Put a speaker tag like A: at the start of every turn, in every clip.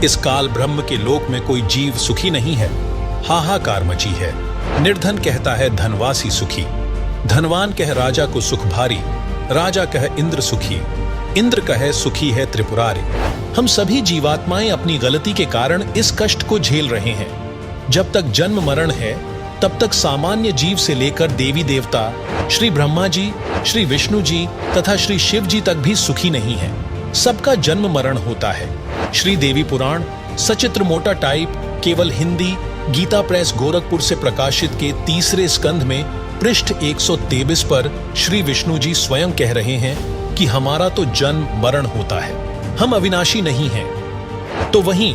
A: इस काल ब्रह्म के लोक में कोई जीव सुखी नहीं है, हाहाकार मची है। निर्धन कहता है धनवासी सुखी, धनवान कह राजा को सुख भारी, राजा कह इंद्र सुखी, इंद्र कहे सुखी है त्रिपुरारी। हम सभी जीवात्माएं अपनी गलती के कारण इस कष्ट को झेल रहे हैं। जब तक जन्म मरण है तब तक सामान्य जीव से लेकर देवी देवता, श्री ब्रह्मा जी, श्री विष्णु जी तथा श्री शिव जी तक भी सुखी नहीं है। सबका जन्म मरण होता है। श्री देवी पुराण सचित्र मोटा टाइप केवल हिंदी गीता प्रेस गोरखपुर से प्रकाशित के 3रे स्कंध में पृष्ठ 123 पर श्री विष्णु जी स्वयं कह रहे हैं कि हमारा तो जन्म मरण होता है, हम अविनाशी नहीं हैं। तो वहीं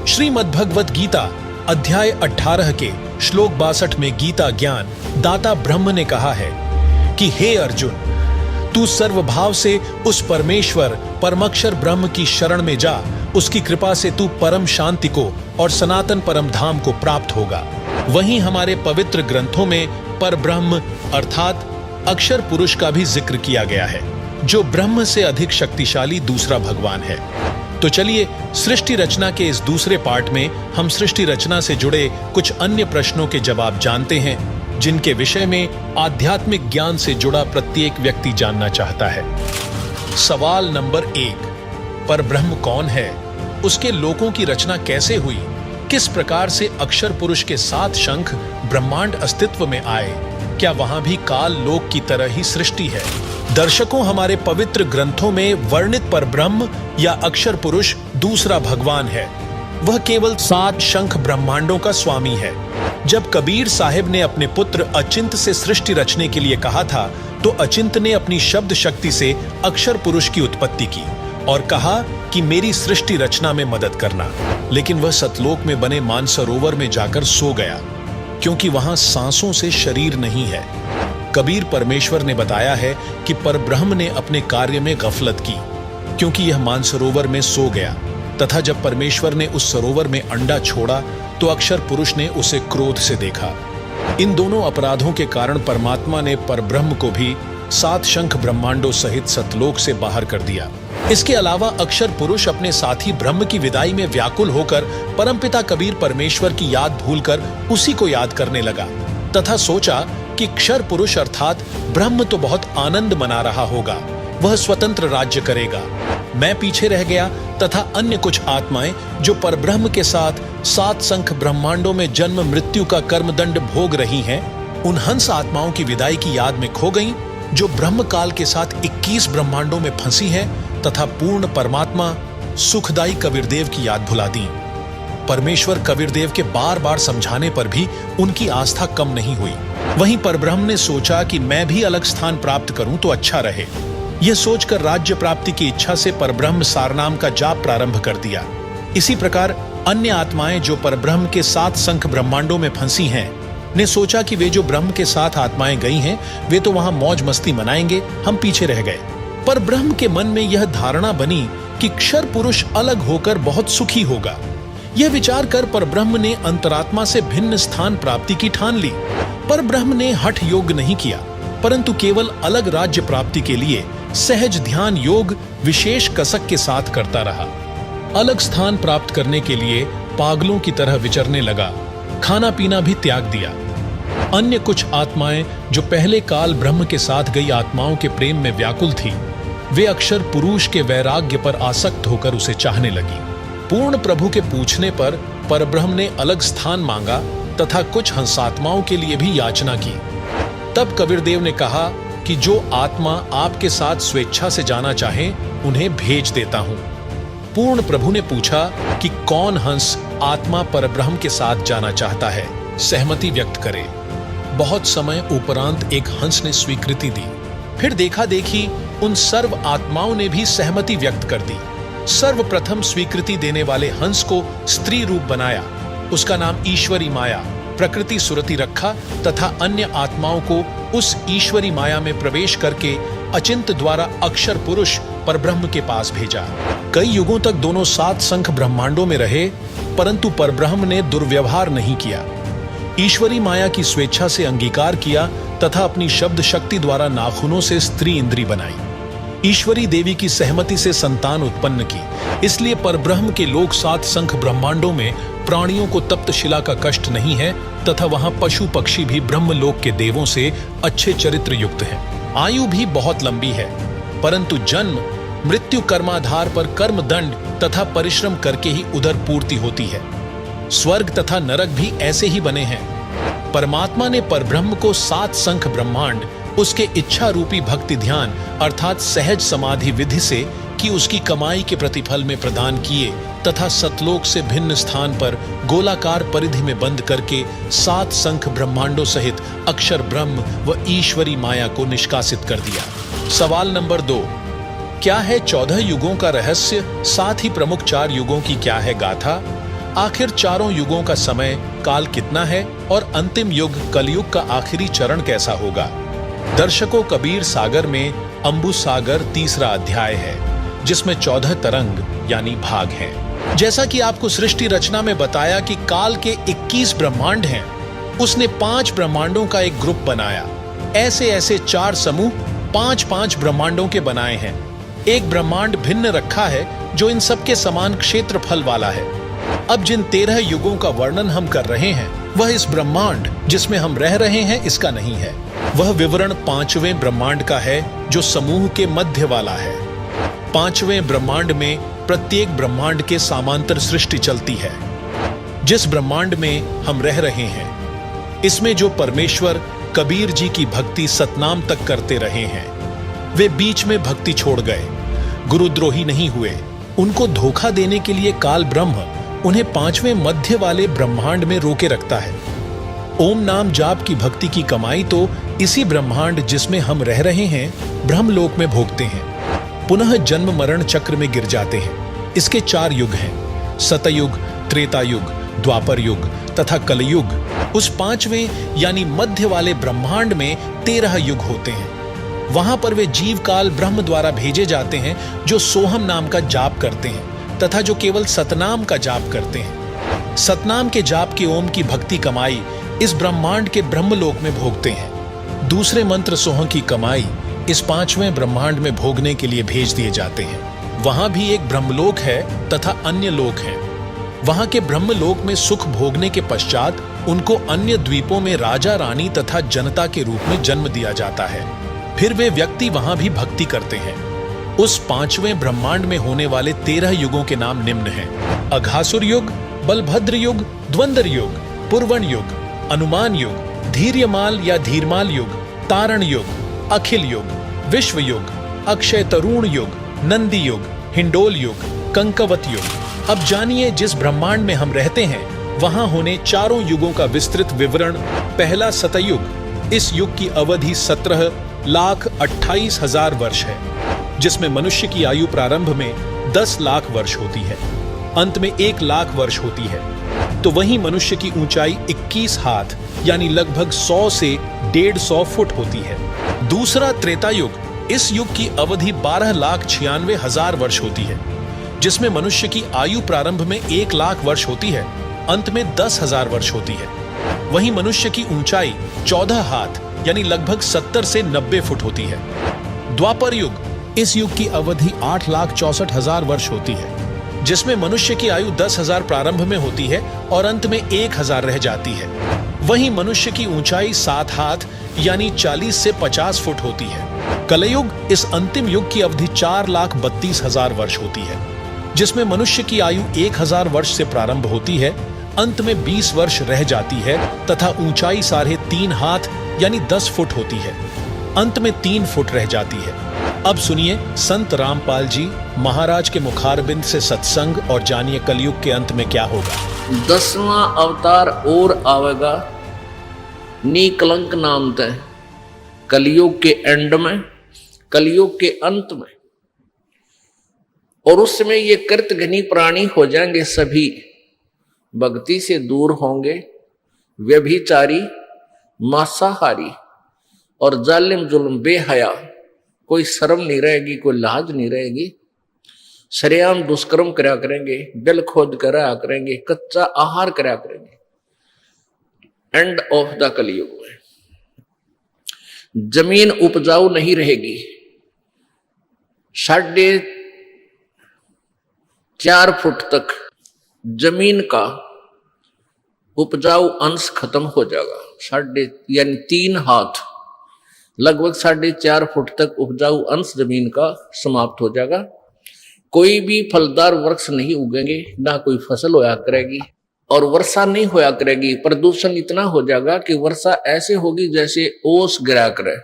A: श्रीमद्भगवत गीता अध्याय 18 के श्लोक 62 में गीता ज्ञान दाता ब्रह्म ने कहा है कि हे अर्जुन, तू सर्वभाव से उस परमेश्वर परमक्षर ब्रह्म की शरण में जा, उसकी कृपा से तू परम शांति को और सनातन परम धाम को प्राप्त होगा। वहीं हमारे पवित्र ग्रंथों में परब्रह्म अर्थात अक्षर पुरुष का भी जिक्र किया गया है, जो ब्रह्म से अधिक शक्तिशाली दूसरा भगवान है। तो चलिए सृष्टि रचना के इस दूसरे पार्ट में हम सृष्टि रचना से जुड़े कुछ अन्य प्रश्नों के जवाब जानते हैं, जिनके विषय में आध्यात्मिक ज्ञान से जुड़ा प्रत्येक व्यक्ति जानना चाहता है। सवाल नंबर 1, परब्रह्म कौन है? उसके लोकों की रचना कैसे हुई? किस प्रकार से अक्षर पुरुष के 7 शंख ब्रह्मांड अस्तित्व में आए? क्या वहां भी काल लोक की तरह ही सृष्टि है? दर्शकों, हमारे पवित्र ग्रंथों में वर्णित परब्रह्म या अक्षर पुरुष दूसरा भगवान है। वह केवल 7 शंख ब्रह्मांडों का स्वामी है। जब कबीर साहिब ने अपने पुत्र अचिंत से सृष्टि रचने के लिए कहा था, तो अचिंत ने अपनी शब्द शक्ति से अक्षर पुरुष की उत्पत्ति की और कहा कि मेरी सृष्टि रचना में मदद करना। लेकिन वह सतलोक में बने मानसरोवर में जाकर सो गया, क्योंकि वहां सांसों से शरीर नहीं है। कबीर परमेश्वर ने बताया है कि परब्रह्म ने अपने कार्य में गफलत की, क्योंकि यह मानसरोवर में सो गया, तथा जब परमेश्वर ने उस सरोवर में अंडा छोड़ा तो अक्षर पुरुष ने उसे क्रोध से देखा। इन दोनों अपराधों के कारण परमात्मा ने परब्रह्म को भी 7 शंख ब्रह्मांडों सहित सतलोक से बाहर कर दिया। इसके अलावा अक्षर पुरुष अपने साथी ब्रह्म की विदाई में व्याकुल होकर परमपिता कबीर परमेश्वर की याद भूलकर उसी को याद करने लगा, तथा सोचा कि क्षर पुरुष अर्थात ब्रह्म तो बहुत आनंद मना रहा होगा, वह स्वतंत्र राज्य करेगा। मैं पीछे रह गया तथा अन्य कुछ आत्माएं जो परब्रह्म के साथ 7 शंख ब्रह्मांडों में जन्म मृत्यु का कर्मदंड भोग रही हैं, उन हंस आत्माओं की विदाई की याद में खो गईं, जो ब्रह्म काल के साथ 21 ब्रह्मांडों में फंसी हैं, तथा पूर्ण परमात्मा सुखदायी कबीरदेव की याद भुला दी। परमेश्वर कबीरदेव के बार बार समझाने पर भी उनकी आस्था कम नहीं हुई। वहीं परब्रह्म ने सोचा कि मैं भी अलग स्थान प्राप्त करूं तो अच्छा रहे। यह सोचकर राज्य प्राप्ति की इच्छा से परब्रह्म सारनाम का जाप प्रारंभ कर दिया। इसी प्रकार अन्य आत्माएं जो परब्रह्म के 7 शंख ब्रह्मांडों में फंसी हैं, ने सोचा कि वे जो ब्रह्म के साथ आत्माएं गई हैं, वे तो वहां मौज मस्ती मनाएंगे, हम पीछे रह गए। पर ब्रह्म के मन में यह धारणा बनी कि क्षर पुरुष अलग होकर बहुत सुखी होगा। यह विचार कर परब्रह्म ने अंतरात्मा से भिन्न स्थान प्राप्ति की ठान ली। परब्रह्म ने हठ योग नहीं किया, परंतु केवल अलग राज्य प्राप्ति के लिए सहज ध्यान योग विशेष कसक के साथ करता रहा। अलग स्थान प्राप्त करने के लिए पागलों की तरह विचरने लगा, खाना पीना भी त्याग दिया। अन्य कुछ आत्माएं जो पहले काल ब्रह्म के साथ गई आत्माओं के प्रेम में व्याकुल थी, वे अक्षर पुरुष के वैराग्य पर आसक्त होकर उसे चाहने लगी। पूर्ण प्रभु के पूछने पर परब्रह्म ने अलग स्थान मांगा तथा कुछ हंसात्माओं के लिए भी याचना की। तब कबीरदेव ने कहा कि जो आत्मा आपके साथ स्वेच्छा से जाना चाहे, उन्हें भेज देता हूं। पूर्ण प्रभु ने पूछा कि कौन हंस आत्मा परब्रह्म के साथ जाना चाहता है, सहमति व्यक्त करे। बहुत समय उपरांत एक हंस ने स्वीकृति दी। फिर देखा देखी उन सर्व आत्माओं ने भी सहमति व्यक्त कर दी। सर्वप्रथम स्वीकृति देने वाले हंस को स्त्री रूप बनाया, उसका नाम ईश्वरी माया प्रकृति सुरति रखा तथा अन्य आत्माओं को उस ईश्वरी माया में प्रवेश करके अचिंत द्वारा अक्षर पुरुष परब्रह्म के पास भेजा। कई युगों तक दोनों 7 शंख ब्रह्मांडों में रहे, परंतु परब्रह्म ने दुर्व्यवहार नहीं किया। ईश्वरी माया की स्वेच्छा से अंगीकार किया तथा अपनी शब्द शक्ति द्वारा नाखूनों से स्त्री इंद्री बनाई। ईश्वरी देवी की सहमति से संतान उत्पन्न की। इसलिए परब्रह्म के लोक 7 संख ब्रह्मांडों में प्राणियों को तप्त शिला का कष्ट नहीं है तथा वहां पशु पक्षी भी ब्रह्मलोक के देवों से अच्छे चरित्र युक्त हैं। आयु भी बहुत लंबी है, परंतु जन्म मृत्यु कर्माधार पर कर्म दंड तथा परिश्रम करके ही उधर पूर्ति होती है। स्वर्ग तथा नरक भी ऐसे ही बने हैं। परमात्मा ने परब्रह्म को 7 संख ब्रह्मांड उसके इच्छा रूपी भक्ति ध्यान अर्थात सहज समाधि विधि से कि उसकी कमाई के प्रतिफल में प्रदान किए तथा सतलोक से भिन्न स्थान पर गोलाकार परिधि में बंद करके 7 संख ब्रह्मांडों सहित अक्षर ब्रह्म व ईश्वरी माया को निष्कासित कर दिया। सवाल नंबर 2, क्या है 14 युगों का रहस्य, साथ ही प्रमुख 4 युगों की क्या है गाथा? आखिर चारों युगों का समय काल कितना है और अंतिम युग कलयुग का आखिरी चरण कैसा होगा? दर्शकों, कबीर सागर में अंबु सागर 3रा अध्याय है जिसमें 14 तरंग यानी भाग हैं। जैसा कि आपको सृष्टि रचना में बताया कि काल के 21 ब्रह्मांड हैं, उसने 5 ब्रह्मांडों का एक ग्रुप बनाया। ऐसे ऐसे 4 समूह 5-5 ब्रह्मांडों के बनाए हैं। एक ब्रह्मांड भिन्न रखा है जो इन सबके समान क्षेत्रफल वाला है। अब जिन 13 युगों का वर्णन हम कर रहे हैं वह इस ब्रह्मांड जिसमें हम रह रहे हैं इसका नहीं है। वह विवरण 5वें ब्रह्मांड का है जो समूह के मध्य वाला है। 5वें ब्रह्मांड में प्रत्येक ब्रह्मांड के समांतर सृष्टि चलती है। जिस ब्रह्मांड में हम रह रहे हैं इसमें जो परमेश्वर कबीर जी की भक्ति सतनाम तक करते रहे हैं वे बीच में भक्ति छोड़ गए, गुरुद्रोही नहीं हुए। उनको धोखा देने के लिए काल ब्रह्म उन्हें 5वें मध्य वाले ब्रह्मांड में रोके रखता है। ओम नाम जाप की भक्ति की कमाई तो इसी ब्रह्मांड जिसमें हम रह रहे हैं ब्रह्मलोक में भोगते हैं। पुनः जन्म मरण चक्र में गिर जाते हैं। इसके 4 युग हैं, सतयुग, त्रेता युग, द्वापर युग तथा कलयुग। उस 5वें यानी मध्य वाले ब्रह्मांड में 13 युग होते हैं। वहां पर वे जीव काल ब्रह्म द्वारा भेजे जाते हैं जो सोहम नाम का जाप करते हैं तथा जो केवल सतनाम का जाप करते हैं। सतनाम के जाप के ओम की भक्ति कमाई इस ब्रह्मांड के ब्रह्मलोक में भोगते हैं। दूसरे मंत्र सोह की कमाई इस 5वें ब्रह्मांड में भोगने के लिए भेज दिए जाते हैं। वहां भी एक ब्रह्मलोक है तथा अन्य लोक है। वहां के ब्रह्मलोक में सुख भोगने के पश्चात उनको अन्य द्वीपों में राजा रानी तथा जनता के रूप में जन्म दिया जाता है। फिर वे व्यक्ति वहां भी भक्ति करते हैं। उस 5वें ब्रह्मांड में होने वाले 13 युगों के नाम निम्न हैं: अघासुर युग, बलभद्र युग, द्वंद्व युग, पूर्वण युग, अनुमान युग, धीर्यमाल या धीरमाल युग, तारण युग, अखिल युग, विश्व युग, अक्षय तरुण युग, नंदी युग, हिंडोल युग, कंकवत युग। अब जानिए जिस ब्रह्मांड में हम रहते हैं वहां होने चारों युगों का विस्तृत विवरण। पहला सतयुग, इस युग की अवधि 17,28,000 वर्ष है, जिसमें मनुष्य की आयु प्रारंभ में 10 लाख वर्ष होती है, अंत में 1 लाख वर्ष होती है। तो वहीं मनुष्य की ऊंचाई 21 हाथ यानी लगभग 100 से 150 फुट होती है। दूसरा त्रेता युग, इस युग की अवधि 12,96,000 वर्ष होती है, जिसमें मनुष्य की आयु प्रारंभ में 1 लाख वर्ष होती है, अंत में 10,000 वर्ष होती है। वहीं मनुष्य की ऊंचाई 14 हाथ यानी लगभग 70 से 90 फुट होती है। द्वापर युग, इस युग की अवधि 8,64,000 वर्ष होती है, जिसमें मनुष्य की आयु 10,000 प्रारंभ में होती है और अंत में 1,000 रह जाती है। वहीं मनुष्य की ऊंचाई 7 हाथ यानी 40 से 50 फुट होती है। कलयुग, इस अंतिम युग की अवधि 4,32,000 वर्ष होती है, जिसमें मनुष्य की आयु 1,000 वर्ष से प्रारंभ होती है, अंत में 20 वर्ष रह जाती है तथा ऊंचाई 3.5 हाथ यानी 10 फुट होती है, अंत में 3 फुट रह जाती है। अब सुनिए संत रामपाल जी महाराज के मुखारबिंद से सत्संग और जानिए कलयुग के अंत में क्या होगा।
B: 10वां अवतार और आवेगा निकलंक नाम तय, कलयुग के एंड में, कलयुग के अंत में। और उस समय ये कृतघ्नी प्राणी हो जाएंगे, सभी भक्ति से दूर होंगे, व्यभिचारी, मांसाहारी और जालिम जुल्म बेहया, कोई शर्म नहीं रहेगी, कोई लाज नहीं रहेगी। सरेआम दुष्कर्म करा करेंगे, बिल खोद करा करेंगे, कच्चा आहार करा करेंगे। एंड ऑफ द कलयुग में जमीन उपजाऊ नहीं रहेगी, 4.5 फुट तक जमीन का उपजाऊ अंश खत्म हो जाएगा। यानी 3 हाथ, लगभग 4.5 फुट तक उपजाऊ अंश जमीन का समाप्त हो जाएगा। कोई भी फलदार वृक्ष नहीं उगेंगे, ना कोई फसल होया करेगी, और वर्षा नहीं होया करेगी। प्रदूषण इतना हो जाएगा कि वर्षा ऐसे होगी जैसे ओस गिरा करे,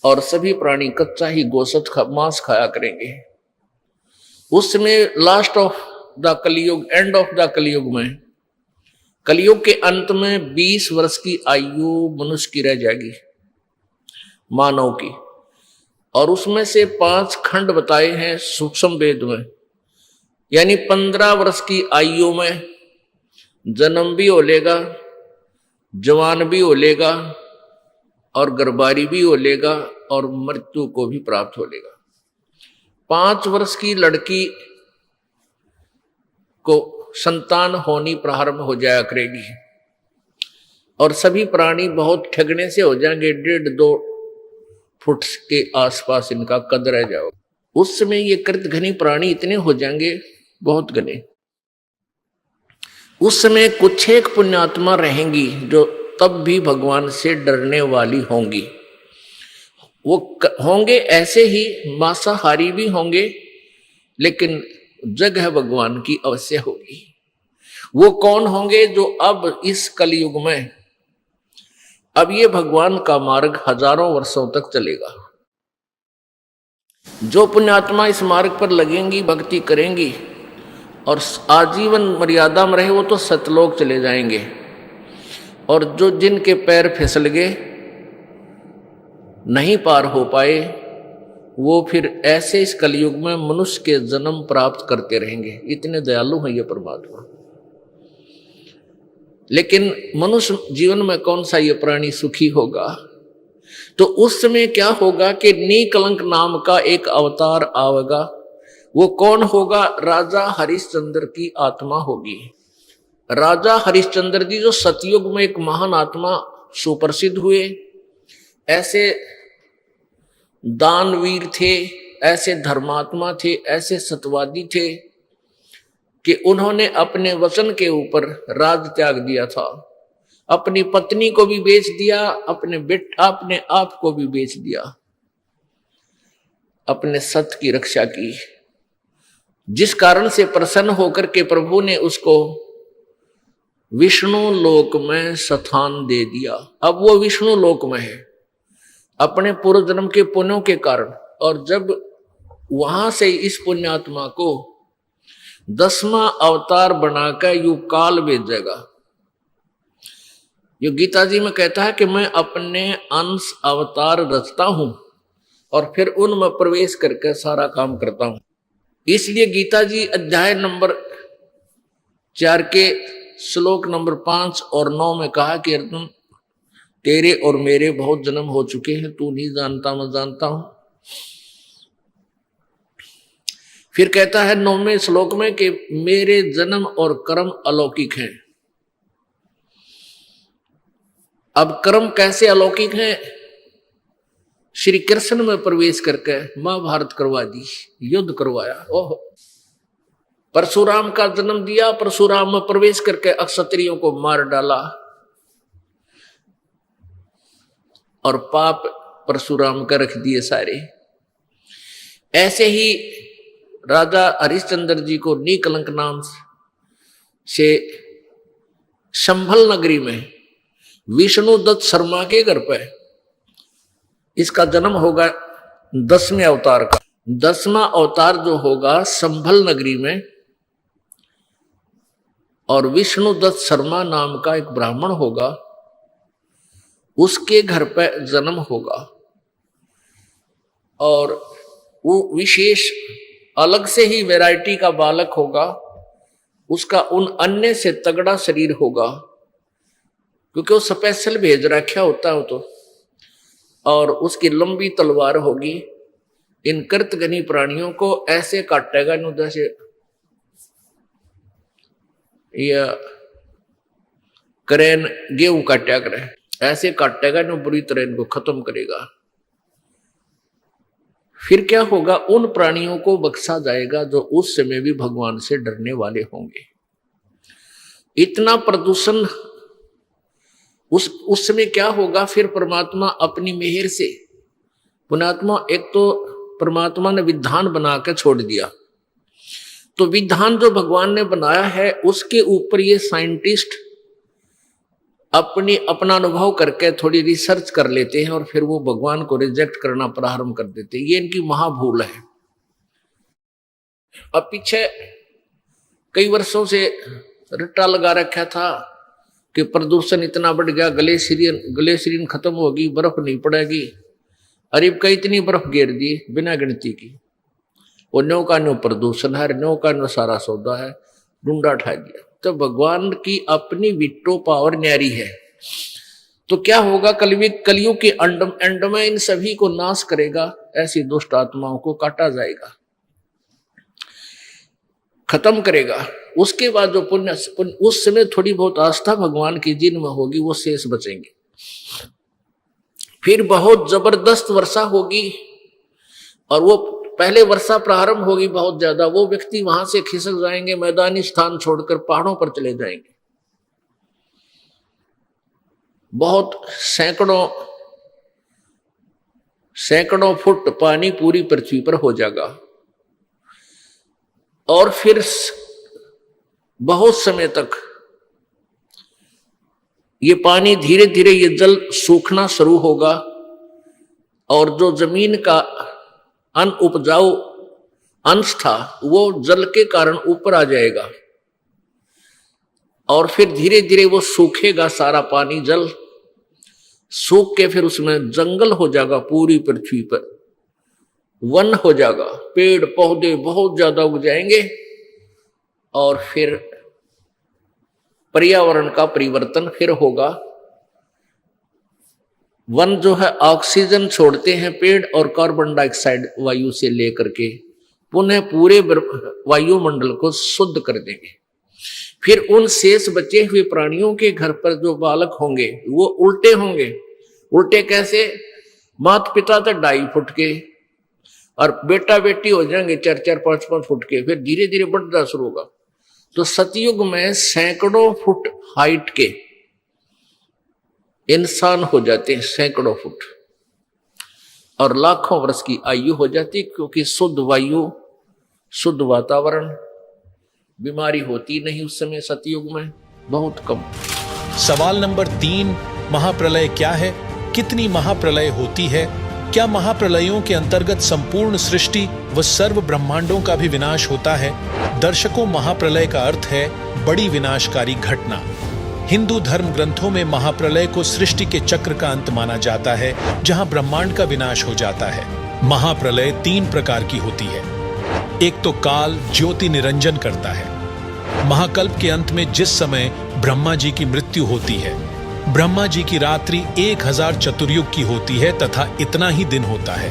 B: और सभी प्राणी कच्चा ही गोश्त मांस खाया करेंगे। उस समय लास्ट ऑफ द कलयुग, एंड ऑफ द कलयुग में, कलयुग के अंत में 20 वर्ष की आयु मनुष्य की रह जाएगी, मानव की। और उसमें से 5 खंड बताए हैं सूक्ष्म वेद में, यानी 15 वर्ष की आयु में जन्म भी हो लेगा, जवान भी हो लेगा, और गर्भारी भी हो लेगा, और मृत्यु को भी प्राप्त हो लेगा। 5 वर्ष की लड़की को संतान होनी प्रारंभ हो जाया करेगी, और सभी प्राणी बहुत ठगने से हो जाएंगे। 1.5-2 फुट के आसपास इनका कद रह जाओ। उस समय ये कृत घनी प्राणी इतने हो जाएंगे, बहुत घने। उस समय कुछ एक पुण्यात्मा रहेंगी जो तब भी भगवान से डरने वाली होंगी। वो होंगे ऐसे ही मांसाहारी भी होंगे, लेकिन जगह भगवान की अवश्य होगी। वो कौन होंगे? जो अब इस कलयुग में, अब ये भगवान का मार्ग हजारों वर्षों तक चलेगा। जो पुण्यात्मा इस मार्ग पर लगेंगी, भक्ति करेंगी और आजीवन मर्यादा में रहे, वो तो सतलोक चले जाएंगे। और जो जिनके पैर फिसल गए, नहीं पार हो पाए, वो फिर ऐसे इस कलयुग में मनुष्य के जन्म प्राप्त करते रहेंगे। इतने दयालु हैं ये परमात्मा। लेकिन मनुष्य जीवन में कौन सा ये प्राणी सुखी होगा? तो उस समय क्या होगा कि निकलंक नाम का एक अवतार आवेगा। वो कौन होगा? राजा हरिश्चंद्र की आत्मा होगी। राजा हरिश्चंद्र जी जो सतयुग में एक महान आत्मा सुप्रसिद्ध हुए, ऐसे दानवीर थे, ऐसे धर्मात्मा थे, ऐसे सत्यवादी थे कि उन्होंने अपने वचन के ऊपर राज त्याग दिया था। अपनी पत्नी को भी बेच दिया, अपने आप को भी बेच दिया, अपने सत्य की रक्षा की, जिस कारण से प्रसन्न होकर के प्रभु ने उसको विष्णु लोक में स्थान दे दिया। अब वो विष्णु लोक में है अपने पूर्व जन्म के पुण्यों के कारण। और जब वहां से इस पुण्यात्मा को 10वां अवतार बनाकर यू काल भेजेगा। यो गीता जी में कहता है कि मैं अपने अंश अवतार रचता हूं और फिर उनमें प्रवेश करके सारा काम करता हूं। इसलिए गीता जी अध्याय नंबर 4 के श्लोक नंबर 5 और 9 में कहा कि अर्जुन, तेरे और मेरे बहुत जन्म हो चुके हैं, तू नहीं जानता, मैं जानता हूं। फिर कहता है 9वें श्लोक में कि मेरे जन्म और कर्म अलौकिक हैं। अब कर्म कैसे अलौकिक हैं? श्री कृष्ण में प्रवेश करके महाभारत करवा दी, युद्ध करवाया। ओह, परशुराम का जन्म दिया, परशुराम में प्रवेश करके अक्षत्रियों को मार डाला और पाप परशुराम का रख दिए सारे। ऐसे ही राजा हरिश्चंद्र जी को निकलंक नाम से संभल नगरी में विष्णु दत्त शर्मा के घर पर इसका जन्म होगा 10वें अवतार का। 10वां अवतार जो होगा संभल नगरी में, और विष्णु दत्त शर्मा नाम का एक ब्राह्मण होगा, उसके घर पर जन्म होगा। और वो विशेष अलग से ही वैरायटी का बालक होगा। उसका उन अन्य से तगड़ा शरीर होगा, क्योंकि वो स्पेशल भेज रखा होता है तो। और उसकी लंबी तलवार होगी। इन कृतघ्नी प्राणियों को ऐसे काटेगा नु, जैसे या करेन गेहूं काटा करे, ऐसे काटेगा नु, बुरी तरह इनको खत्म करेगा। फिर क्या होगा, उन प्राणियों को बख्शा जाएगा जो उस समय भी भगवान से डरने वाले होंगे। इतना प्रदूषण उस समय क्या होगा, फिर परमात्मा अपनी मेहर से, पुण्यात्मा एक तो परमात्मा ने विधान बना के छोड़ दिया, तो विधान जो भगवान ने बनाया है उसके ऊपर ये साइंटिस्ट अपना अनुभव करके थोड़ी रिसर्च कर लेते हैं और फिर वो भगवान को रिजेक्ट करना प्रारंभ कर देते हैं। ये इनकी महाभूल है। अब पीछे कई वर्षों से रट्टा लगा रखा था कि प्रदूषण इतना बढ़ गया, ग्लेशियरिन खत्म होगी, बर्फ नहीं पड़ेगी। अरे का इतनी बर्फ गिर दी बिना गिनती की, वो न्यो का न्यो प्रदूषण है, न्यो का न्यो सारा सौदा है, डूंडा उठा दिया। तो भगवान की अपनी विट्टो पावर न्यारी है। तो क्या होगा, कलयुग के एंड में इन सभी को नाश करेगा, ऐसी दुष्ट आत्माओं को काटा जाएगा, खत्म करेगा। उसके बाद जो पुण्य उस समय थोड़ी बहुत आस्था भगवान की जिनमें होगी वो शेष बचेंगे। फिर बहुत जबरदस्त वर्षा होगी और वो पहले वर्षा प्रारंभ होगी बहुत ज्यादा, वो व्यक्ति वहां से खिसक जाएंगे, मैदानी स्थान छोड़कर पहाड़ों पर चले जाएंगे। बहुत सैकड़ों फुट पानी पूरी पृथ्वी पर हो जाएगा और फिर बहुत समय तक ये पानी धीरे धीरे ये जल सूखना शुरू होगा और जो जमीन का अनउपजाऊ अंश था वो जल के कारण ऊपर आ जाएगा और फिर धीरे धीरे वो सूखेगा, सारा पानी जल सूख के फिर उसमें जंगल हो जाएगा, पूरी पृथ्वी पर वन हो जाएगा, पेड़ पौधे बहुत ज्यादा उग जाएंगे और फिर पर्यावरण का परिवर्तन फिर होगा। वन जो है ऑक्सीजन छोड़ते हैं पेड़ और कार्बन डाइऑक्साइड वायु से लेकर के पुनः पूरे वायुमंडल को शुद्ध कर देंगे। फिर उन शेष बचे हुए प्राणियों के घर पर जो बालक होंगे वो उल्टे होंगे। उल्टे कैसे? माता पिता तो 2.5 फुट के और बेटा बेटी हो जाएंगे 4-4, 5-5 फुट के, फिर धीरे धीरे बढ़ना शुरू होगा। तो सतयुग में सैकड़ों फुट हाइट के इंसान हो जाते हैं, सैकड़ों फुट, और लाखों वर्ष की आयु हो जाती, क्योंकि शुद्ध वायु, शुद्ध वातावरण, बीमारी होती नहीं उस समय सतयुग में, बहुत कम।
A: सवाल नंबर 3, महाप्रलय क्या है? कितनी महाप्रलय होती है? क्या महाप्रलयों के अंतर्गत संपूर्ण सृष्टि व सर्व ब्रह्मांडों का भी विनाश होता है? दर्शकों, महाप्रलय का अर्थ है बड़ी विनाशकारी घटना। हिंदू धर्म ग्रंथों में महाप्रलय को सृष्टि के चक्र का अंत माना जाता है, जहां ब्रह्मांड का विनाश हो जाता है। महाप्रलय 3 प्रकार की होती है। एक तो काल ज्योति निरंजन करता है। महाकल्प के अंत में जिस समय ब्रह्मा जी की मृत्यु होती है, ब्रह्मा जी की रात्रि 1000 चतुर्युग की होती है तथा इतना ही दिन होता है।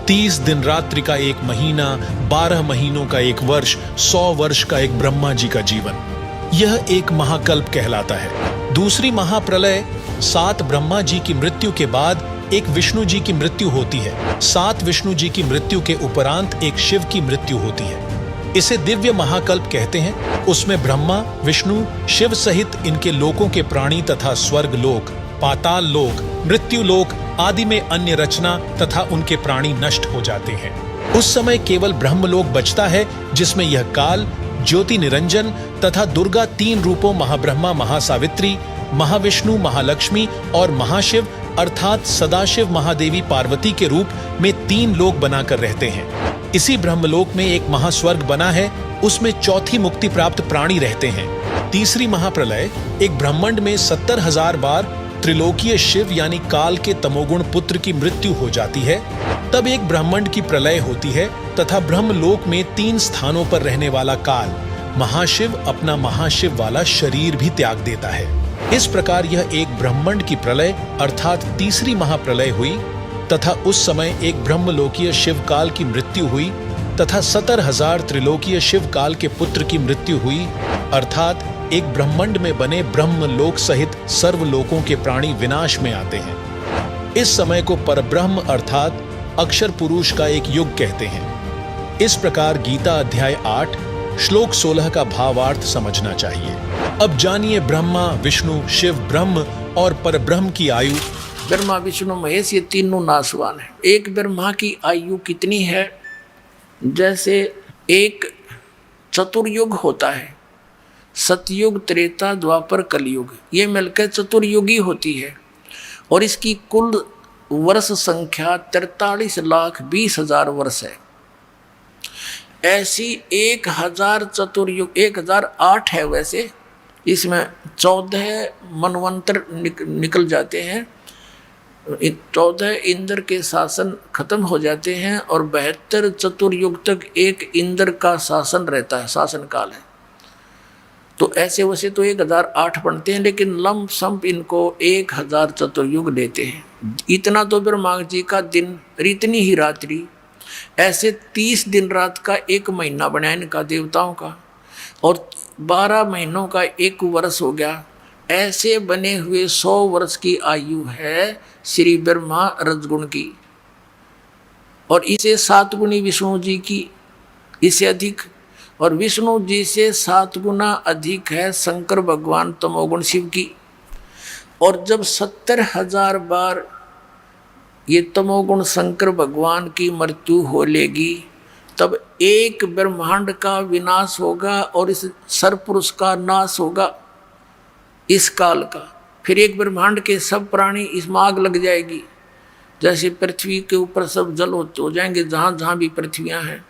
A: 30 दिन रात्रि का 1 महीना, 12 महीनों का 1 वर्ष, 100 वर्ष का एक ब्रह्मा जी का जीवन, यह एक महाकल्प कहलाता है। दूसरी महाप्रलय 7 ब्रह्मा जी की मृत्यु के बाद एक विष्णु जी की मृत्यु होती है। 7 विष्णु जी की मृत्यु के उपरांत एक शिव की मृत्यु होती है। इसे दिव्य महाकल्प कहते हैं। उसमें ब्रह्मा, विष्णु, शिव सहित इनके लोकों के प्राणी तथा स्वर्ग लोक, पाताल लोक, मृत्यु लोक आदि में अन्य रचना तथा उनके प्राणी नष्ट हो जाते हैं। उस समय केवल ब्रह्मलोक बचता है, जिसमें यह काल, ज्योति निरंजन तथा दुर्गा 3 रूपों महाब्रह्मा, महासावित्री, महाविष्णु, महालक्ष्मी और महाशिव अर्थात सदाशिव महादेवी पार्वती के रूप में 3 लोक बनाकर रहते हैं। इसी ब्रह्मलोक में एक महास्वर्ग बना है, उसमें चौथी मुक्ति प्राप्त प्राणी रहते हैं। तीसरी महाप्रलय एक ब्रह्मांड में 70,000 बार त्रिलोकीय शिव यानी काल के तमोगुण पुत्र की मृत्यु हो जाती है। तब एक ब्रह्मांड की प्रलय होती है तथा ब्रह्मलोक में 3 स्थानों पर रहने वाला काल महाशिव अपना महाशिव वाला शरीर भी त्याग देता है। इस प्रकार यह एक ब्रह्मांड की प्रलय अर्थात तीसरी महाप्रलय हुई तथा उस समय एक ब्रह्मलोकीय शिव काल की मृत्यु हुई तथा 70,000 त्रिलोकीय शिव काल के पुत्र की मृत्यु हुई, अर्थात एक ब्रह्मांड में बने ब्रह्मलोक सहित सर्वलोकों के प्राणी विनाश में आते हैं। इस समय को परब्रह्म अर्थात अक्षर पुरुष का एक युग कहते हैं। इस प्रकार गीता अध्याय 8 श्लोक 16 का भावार्थ समझना चाहिए। अब जानिए ब्रह्मा, विष्णु, शिव, ब्रह्म और परब्रह्म की आयु।
B: ब्रह्मा, विष्णु, महेश ये तीनों नासवान है। एक ब्रह्मा की आयु कितनी है? जैसे एक चतुर्युग होता है, सतयुग, त्रेता, द्वापर, कलयुग, ये मिलकर चतुर्युगी होती है और इसकी कुल वर्ष संख्या 43,20,000 वर्ष है। ऐसी 1000 चतुर्युग 1008 है। वैसे इसमें 14 मनवंतर निकल जाते हैं, 14 इंद्र के शासन खत्म हो जाते हैं और 72 चतुर्युग तक एक इंद्र का शासन रहता है, शासन काल है। तो ऐसे वैसे तो 1008 बनते हैं, लेकिन लंब संप इनको 1000 चतुर्युग देते हैं। इतना तो ब्रह्मा जी का दिन, इतनी ही रात्रि, ऐसे 30 दिन रात का एक महीना बना इनका देवताओं का, और 12 महीनों का एक वर्ष हो गया। ऐसे बने हुए 100 वर्ष की आयु है श्री ब्रह्मा रजगुण की, और इसे 7 गुनी विष्णु जी की, इससे अधिक, और विष्णु जी से 7 गुना अधिक है शंकर भगवान तमोगुण शिव की। और जब 70,000 बार ये तमोगुण शंकर भगवान की मृत्यु हो लेगी, तब एक ब्रह्मांड का विनाश होगा और इस सरपुरुष का नाश होगा इस काल का। फिर एक ब्रह्मांड के सब प्राणी इसमें आग लग जाएगी, जैसे पृथ्वी के ऊपर सब जल हो जाएंगे जहाँ जहाँ भी पृथ्वियाँ हैं,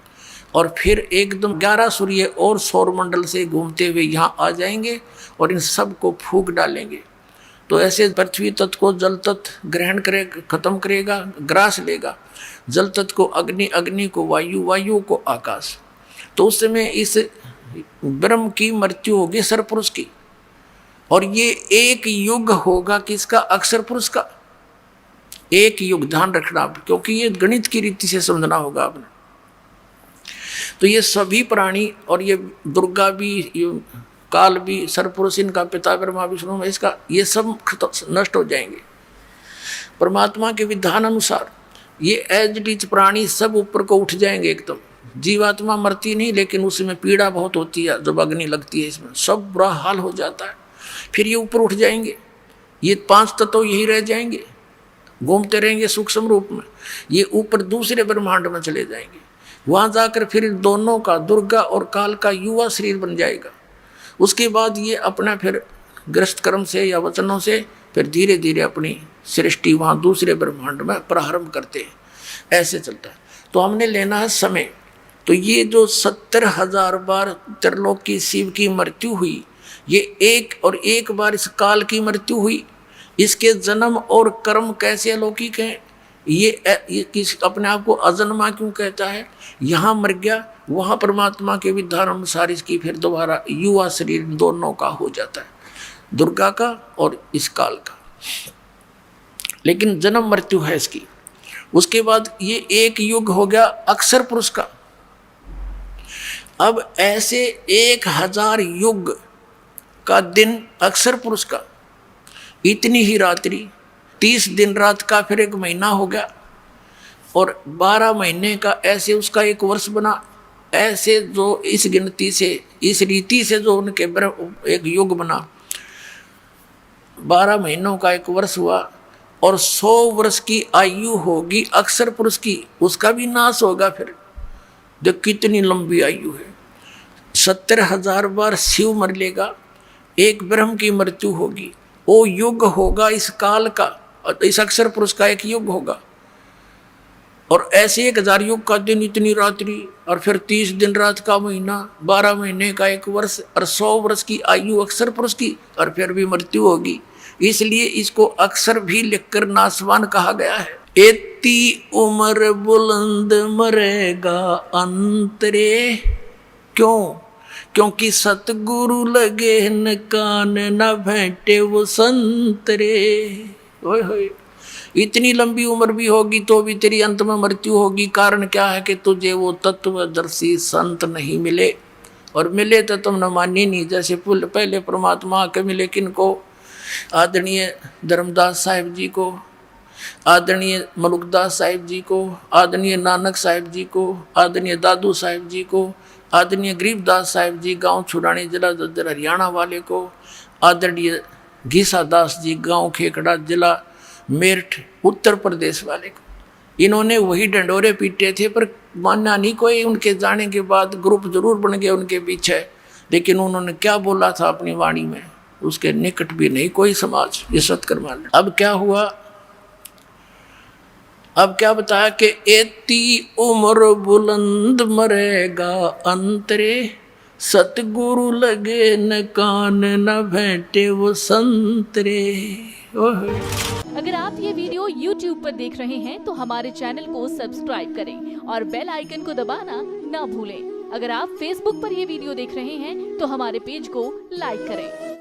B: और फिर एकदम 11 सूर्य और सौरमंडल से घूमते हुए यहाँ आ जाएंगे और इन सब को फूंक डालेंगे। तो ऐसे पृथ्वी तत्व को जल तत्व ग्रहण करेगा, खत्म करेगा, ग्रास लेगा। जल तत्व को अग्नि, अग्नि को वायु, वायु को आकाश। तो उस समय इस ब्रह्म की मृत्यु होगी सरपुरुष की, और ये एक युग होगा किसका? अक्षर पुरुष का। एक युग, ध्यान रखना, क्योंकि ये गणित की रीति से समझना होगा आपने। तो ये सभी प्राणी, और ये दुर्गा भी, काल भी, सरपुरुष, इनका पिता ब्रह्मा, विष्णु, इसका, ये सब नष्ट हो जाएंगे। परमात्मा के विधान अनुसार ये एज प्राणी सब ऊपर को उठ जाएंगे एकदम। जीवात्मा मरती नहीं, लेकिन उसमें पीड़ा बहुत होती है जब अग्नि लगती है, इसमें सब बुरा हाल हो जाता है। फिर ये ऊपर उठ जाएंगे, ये 5 तत्व यही रह जाएंगे, घूमते रहेंगे सूक्ष्म रूप में। ये ऊपर दूसरे ब्रह्मांड में चले जाएंगे, वहाँ जाकर फिर दोनों का, दुर्गा और काल का युवा शरीर बन जाएगा। उसके बाद ये अपना फिर ग्रस्त कर्म से या वचनों से फिर धीरे धीरे अपनी सृष्टि वहाँ दूसरे ब्रह्मांड में प्रारंभ करते हैं। ऐसे चलता है। तो हमने लेना है समय। तो ये जो 70,000 बार त्रिलोक की शिव की मृत्यु हुई, ये एक बार इस काल की मृत्यु हुई। इसके जन्म और कर्म कैसे अलौकिक हैं। ये किस अपने आप को अजन्मा क्यों कहता है? यहाँ मर गया, वहाँ परमात्मा के विधान अनुसार इसकी फिर दोबारा युवा शरीर दोनों का हो जाता है, दुर्गा का और इस काल का। लेकिन जन्म मृत्यु है इसकी। उसके बाद ये एक युग हो गया अक्षर पुरुष का। अब ऐसे 1000 युग का दिन अक्षर पुरुष का, इतनी ही रात्रि, 30 दिन रात का फिर एक महीना हो गया, और 12 महीने का ऐसे उसका एक वर्ष बना। ऐसे जो इस गिनती से, इस रीति से जो उनके एक युग बना, 12 महीनों का एक वर्ष हुआ, और 100 वर्ष की आयु होगी अक्षर पुरुष की, उसका भी नाश होगा। फिर देख कितनी लंबी आयु है। 70,000 बार शिव मर लेगा, एक ब्रह्म की मृत्यु होगी, वो युग होगा इस काल का, और इस अक्षर पुरुष का एक युग होगा। और ऐसे 1000 युग का दिन, इतनी रात्रि, और फिर 30 दिन रात का महीना, 12 महीने का एक वर्ष, और 100 वर्ष की आयु अक्षर पुरुष की, और फिर भी मृत्यु होगी। इसलिए इसको अक्षर भी लिखकर नासवान कहा गया है। एती उम्र बुलंद मरेगा अंतरे, क्यों? क्योंकि सतगुरु लगे न कान, न भेंटे वो संतरे। ओए होए, इतनी लंबी उम्र भी होगी तो भी तेरी अंत में मृत्यु होगी। कारण क्या है कि तुझे वो तत्वदर्शी संत नहीं मिले, और मिले तो तुमने मानी नहीं। जैसे पहले परमात्मा के मिले किनको? आदरणीय धर्मदास साहिब जी को, आदरणीय मलुकदास साहिब जी को, आदरणीय नानक साहिब जी को, आदरणीय दादू साहिब जी को, आदरणीय गरीबदास साहिब जी गांव छुड़ानी जिला दद्दर हरियाणा वाले को, आदरणीय घीसा दास जी गांव खेकड़ा जिला मेरठ उत्तर प्रदेश वाले को। इन्होंने वही डंडोरे पीटे थे, पर मानना नहीं कोई। उनके जाने के बाद ग्रुप जरूर बन गए उनके पीछे, लेकिन उन्होंने क्या बोला था अपनी वाणी में, उसके निकट भी नहीं कोई समाज इज्जत कर मान। अब क्या हुआ, अब क्या बताया कि एती उम्र बुलंद मरेगा अंतरे, सतगुरु लगे न कान न भेंटे वो संतरे।
C: अगर आप ये वीडियो YouTube पर देख रहे हैं तो हमारे चैनल को सब्सक्राइब करें और बेल आइकन को दबाना ना भूलें। अगर आप Facebook पर ये वीडियो देख रहे हैं तो हमारे पेज को लाइक करें।